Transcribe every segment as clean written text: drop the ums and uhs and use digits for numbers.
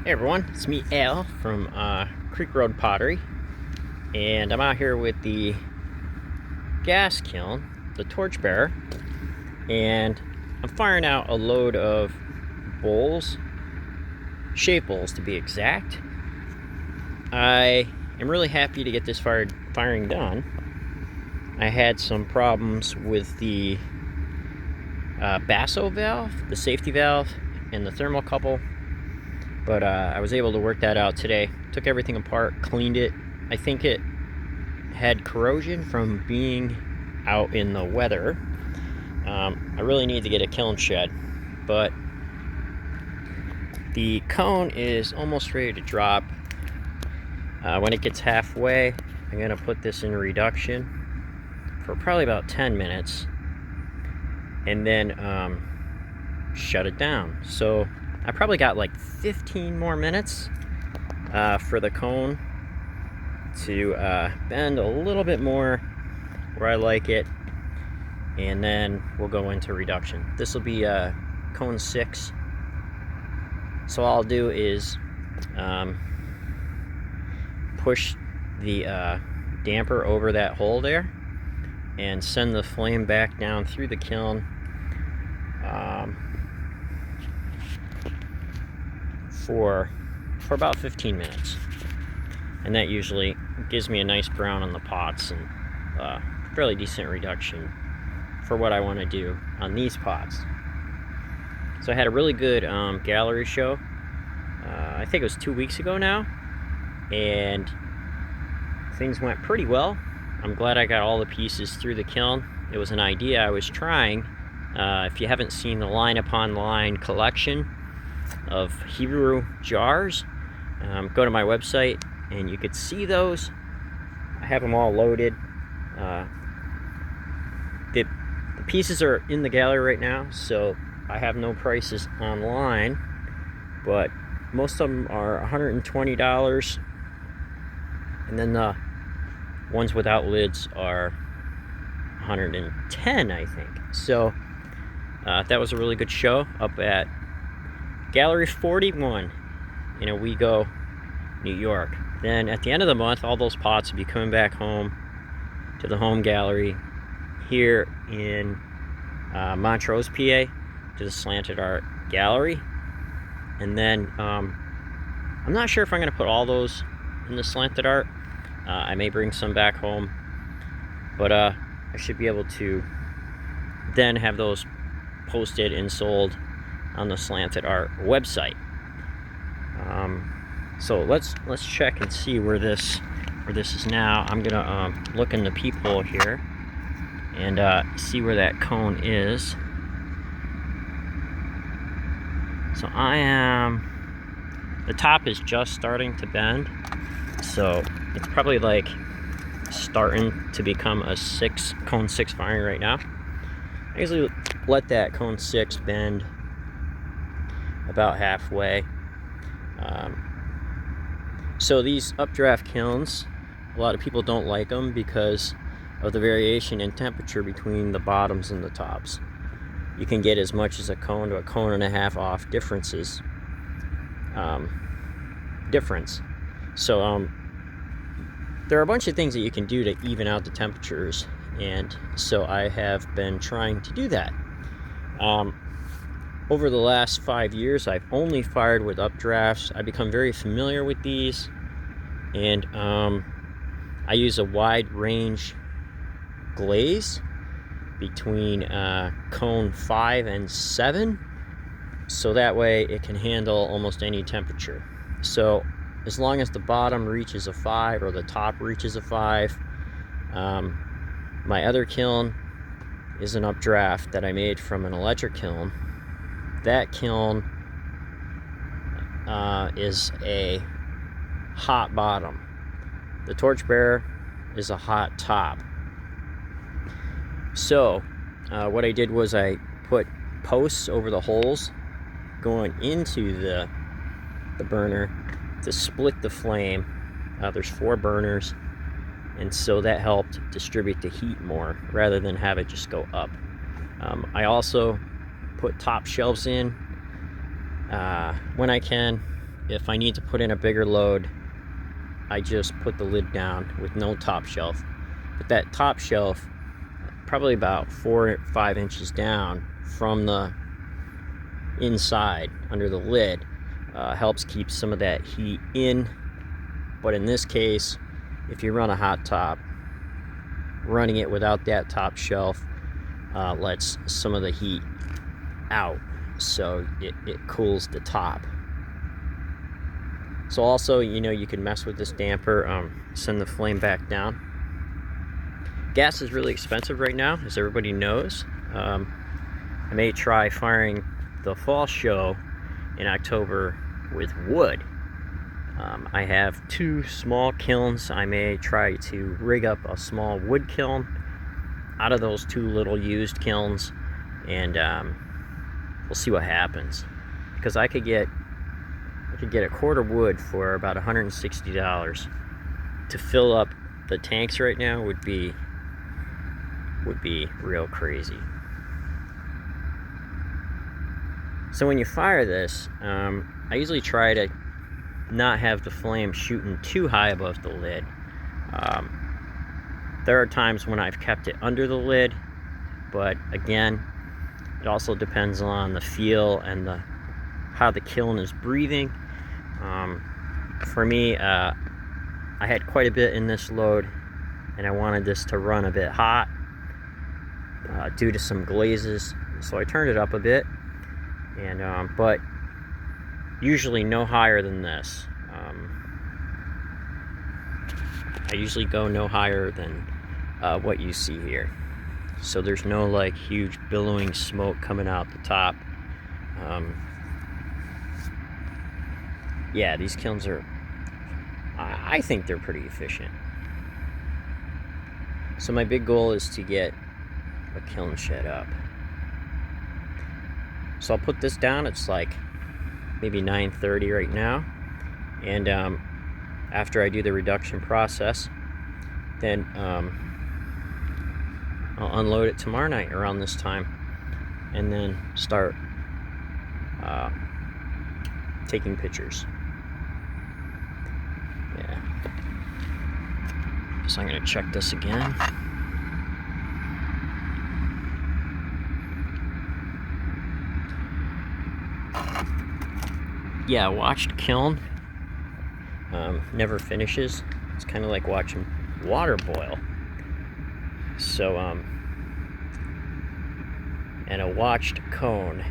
Hey everyone, it's me Al from Creek Road Pottery, and I'm out here with the gas kiln, the torchbearer, and I'm firing out a load of bowls, shape bowls to be exact. I am really happy to get this firing done. I had some problems with the basso valve, the safety valve, and the thermocouple. But I was able to work that out today. Took everything apart, cleaned it. I think it had corrosion from being out in the weather. I really need to get a kiln shed, but the cone is almost ready to drop. When it gets halfway, I'm gonna put this in reduction for probably about 10 minutes and then shut it down. So I probably got like 15 more minutes for the cone to bend a little bit more where I like it, and then we'll go into reduction. This will be cone 6. So all I'll do is push the damper over that hole there and send the flame back down through the kiln for about 15 minutes, and that usually gives me a nice brown on the pots and fairly decent reduction for what I want to do on these pots. So I had a really good gallery show, I think it was 2 weeks ago now, and things went pretty well. I'm glad I got all the pieces through the kiln. It was an idea I was trying. If you haven't seen the line upon line collection of Hebrew jars, go to my website and you could see those. I have them all loaded. The pieces are in the gallery right now, so I have no prices online, but most of them are $120, and then the ones without lids are $110, I think. So that was a really good show up at Gallery 41 in Owego, New York. Then at the end of the month, all those pots will be coming back home to the home gallery here in Montrose, PA, to the Slanted Art Gallery. And then I'm not sure if I'm going to put all those in the Slanted Art. I may bring some back home, but I should be able to then have those posted and sold on the Slanted Art website. So let's check and see where this is now. I'm gonna look in the peephole here and see where that cone is. So the top is just starting to bend, so it's probably like starting to become a cone 6 firing right now. I usually let that cone 6 bend about halfway. So these updraft kilns, a lot of people don't like them because of the variation in temperature between the bottoms and the tops. You can get as much as a cone to a cone and a half off difference. So there are a bunch of things that you can do to even out the temperatures, and so I have been trying to do that. Over the last 5 years, I've only fired with updrafts. I've become very familiar with these, and I use a wide range glaze between cone 5 and 7, so that way it can handle almost any temperature. So as long as the bottom reaches a 5 or the top reaches a 5, my other kiln is an updraft that I made from an electric kiln. That kiln is a hot bottom. The torchbearer is a hot top. So what I did was I put posts over the holes going into the burner to split the flame. There's 4 burners, and so that helped distribute the heat more rather than have it just go up. I also put top shelves in when I can, if I need to put in a bigger load, I just put the lid down with no top shelf. But that top shelf, probably about 4 or 5 inches down from the inside under the lid, helps keep some of that heat in. But in this case, if you run a hot top, running it without that top shelf lets some of the heat out, so it cools the top. So also, you can mess with this damper, send the flame back down. Gas is really expensive right now, as everybody knows. I may try firing the fall show in October with wood. I have 2 small kilns. I may try to rig up a small wood kiln out of those 2 little used kilns, and we'll see what happens. Because I could get a quart of wood for about $160. To fill up the tanks right now would be real crazy. So when you fire this, I usually try to not have the flame shooting too high above the lid. There are times when I've kept it under the lid, but again, it also depends on the feel and how the kiln is breathing. For me, I had quite a bit in this load, and I wanted this to run a bit hot due to some glazes, so I turned it up a bit, and but usually no higher than this. I usually go no higher than what you see here. So there's no like huge billowing smoke coming out the top. Yeah, these kilns are, I think they're pretty efficient. So my big goal is to get a kiln shed up. So I'll put this down. It's like maybe 9:30 right now, and after I do the reduction process, then I'll unload it tomorrow night around this time, and then start taking pictures. Yeah. So I'm gonna check this again. Yeah, watched kiln never finishes. It's kind of like watching water boil. So and a watched cone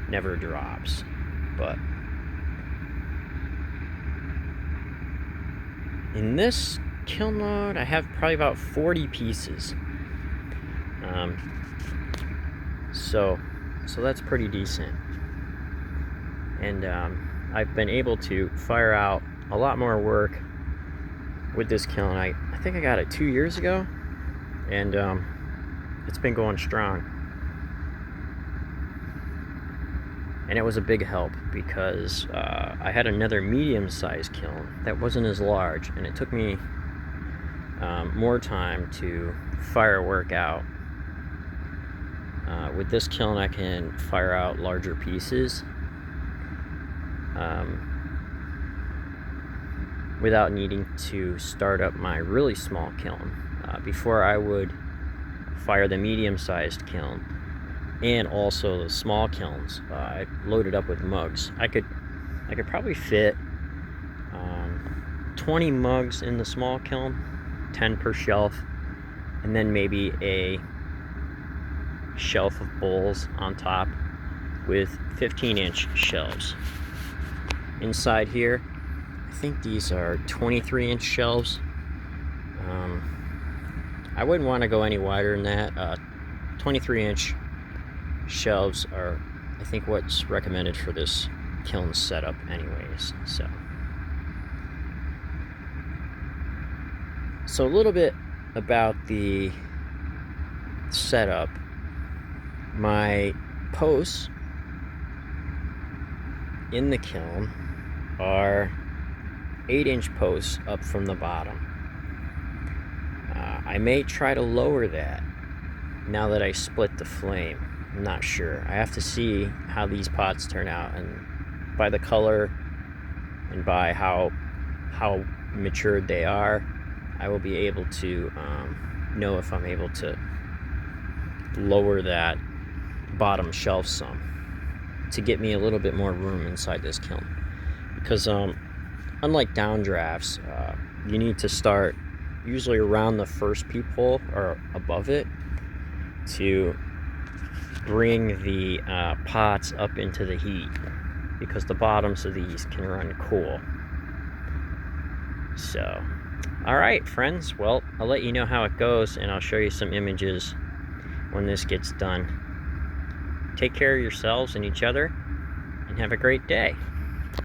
never drops. But in this kiln load, I have probably about 40 pieces. So that's pretty decent. And I've been able to fire out a lot more work with this kiln. I think I got it 2 years ago, and it's been going strong. And it was a big help because I had another medium-sized kiln that wasn't as large, and it took me more time to fire work out. With this kiln, I can fire out larger pieces without needing to start up my really small kiln. Before, I would fire the medium-sized kiln and also the small kilns. I loaded up with mugs. I could probably fit 20 mugs in the small kiln, 10 per shelf, and then maybe a shelf of bowls on top with 15-inch shelves. Inside here, I think these are 23-inch shelves. I wouldn't want to go any wider than that. 23-inch shelves are, I think, what's recommended for this kiln setup anyways. So a little bit about the setup. My posts in the kiln are 8-inch posts up from the bottom. I may try to lower that now that I split the flame. I'm not sure. I have to see how these pots turn out, and by the color and by how matured they are, I will be able to know if I'm able to lower that bottom shelf some to get me a little bit more room inside this kiln. Because unlike downdrafts, you need to start usually around the first peephole or above it to bring the pots up into the heat, because the bottoms of these can run cool. So, alright friends, well, I'll let you know how it goes, and I'll show you some images when this gets done. Take care of yourselves and each other, and have a great day.